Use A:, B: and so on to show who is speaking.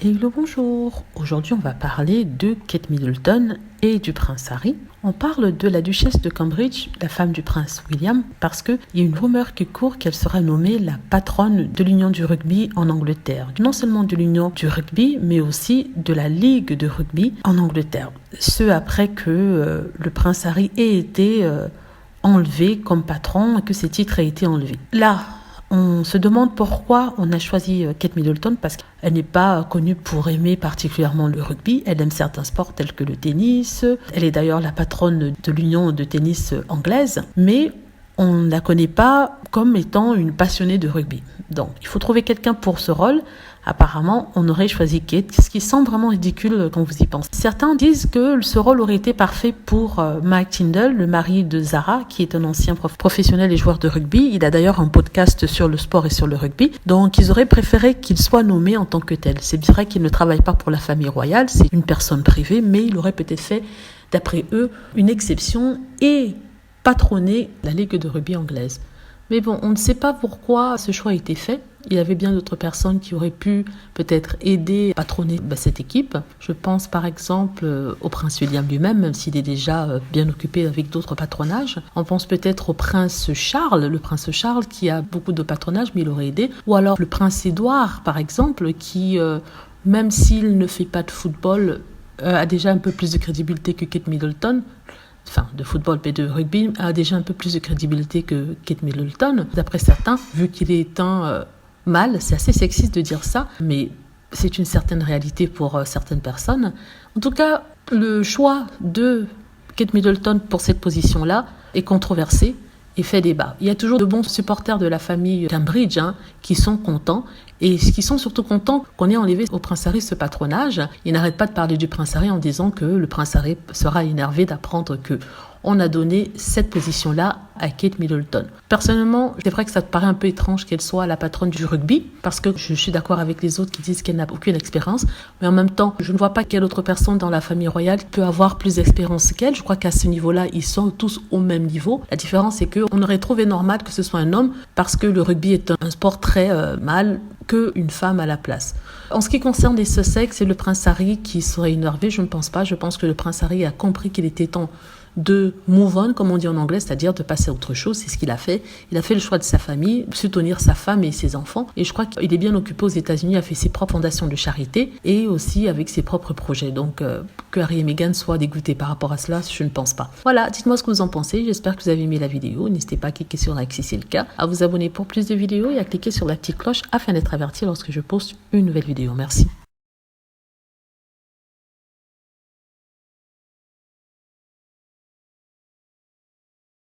A: Et le bonjour. Aujourd'hui, on va parler de Kate Middleton et du prince Harry. On parle de la duchesse de Cambridge, la femme du prince William, parce qu'il y a une rumeur qui court qu'elle sera nommée la patronne de l'union du rugby en Angleterre. Non seulement de l'union du rugby, mais aussi de la ligue de rugby en Angleterre. Ce après que le prince Harry ait été enlevé comme patron et que ses titres aient été enlevés. Là, on se demande pourquoi on a choisi Kate Middleton, parce qu'elle n'est pas connue pour aimer particulièrement le rugby. Elle aime certains sports tels que le tennis. Elle est d'ailleurs la patronne de l'union de tennis anglaise, mais on ne la connaît pas comme étant une passionnée de rugby. Donc, il faut trouver quelqu'un pour ce rôle. Apparemment, on aurait choisi Kate, ce qui semble vraiment ridicule quand vous y pensez. Certains disent que ce rôle aurait été parfait pour Mike Tindall, le mari de Zara, qui est un ancien professionnel et joueur de rugby. Il a d'ailleurs un podcast sur le sport et sur le rugby. Donc, ils auraient préféré qu'il soit nommé en tant que tel. C'est vrai qu'il ne travaille pas pour la famille royale, c'est une personne privée, mais il aurait peut-être fait, d'après eux, une exception et patronner la ligue de rugby anglaise. Mais bon, on ne sait pas pourquoi ce choix a été fait. Il y avait bien d'autres personnes qui auraient pu peut-être aider à patronner cette équipe. Je pense par exemple au prince William lui-même, même s'il est déjà bien occupé avec d'autres patronages. On pense peut-être au prince Charles, le prince Charles qui a beaucoup de patronage, mais il aurait aidé. Ou alors le prince Édouard, par exemple, qui, même s'il ne fait pas de football, a déjà un peu plus de crédibilité que Kate Middleton. Enfin, de football et de rugby, a déjà un peu plus de crédibilité que Kate Middleton. D'après certains, vu qu'il est un mâle, c'est assez sexiste de dire ça, mais c'est une certaine réalité pour certaines personnes. En tout cas, le choix de Kate Middleton pour cette position-là est controversé et fait débat. Il y a toujours de bons supporters de la famille Cambridge qui sont contents et qui sont surtout contents qu'on ait enlevé au prince Harry ce patronage. Ils n'arrêtent pas de parler du prince Harry en disant que le prince Harry sera énervé d'apprendre que on a donné cette position-là à Kate Middleton. Personnellement, c'est vrai que ça te paraît un peu étrange qu'elle soit la patronne du rugby, parce que je suis d'accord avec les autres qui disent qu'elle n'a aucune expérience, mais en même temps, je ne vois pas quelle autre personne dans la famille royale peut avoir plus d'expérience qu'elle. Je crois qu'à ce niveau-là, ils sont tous au même niveau. La différence, c'est qu'on aurait trouvé normal que ce soit un homme, parce que le rugby est un sport très mâle, qu'une femme à la place. En ce qui concerne les Sussex et le prince Harry qui serait énervé, je ne pense pas. Je pense que le prince Harry a compris qu'il était temps de move on, comme on dit en anglais, c'est-à-dire de passer à autre chose. C'est ce qu'il a fait. Il a fait le choix de sa famille, soutenir sa femme et ses enfants. Et je crois qu'il est bien occupé aux États-Unis, a fait ses propres fondations de charité et aussi avec ses propres projets. Donc, que Harry et Meghan soient dégoûtés par rapport à cela, je ne pense pas. Voilà, dites-moi ce que vous en pensez. J'espère que vous avez aimé la vidéo. N'hésitez pas à cliquer sur like si c'est le cas, à vous abonner pour plus de vidéos et à cliquer sur la petite cloche afin d'être averti lorsque je poste une nouvelle vidéo. Merci.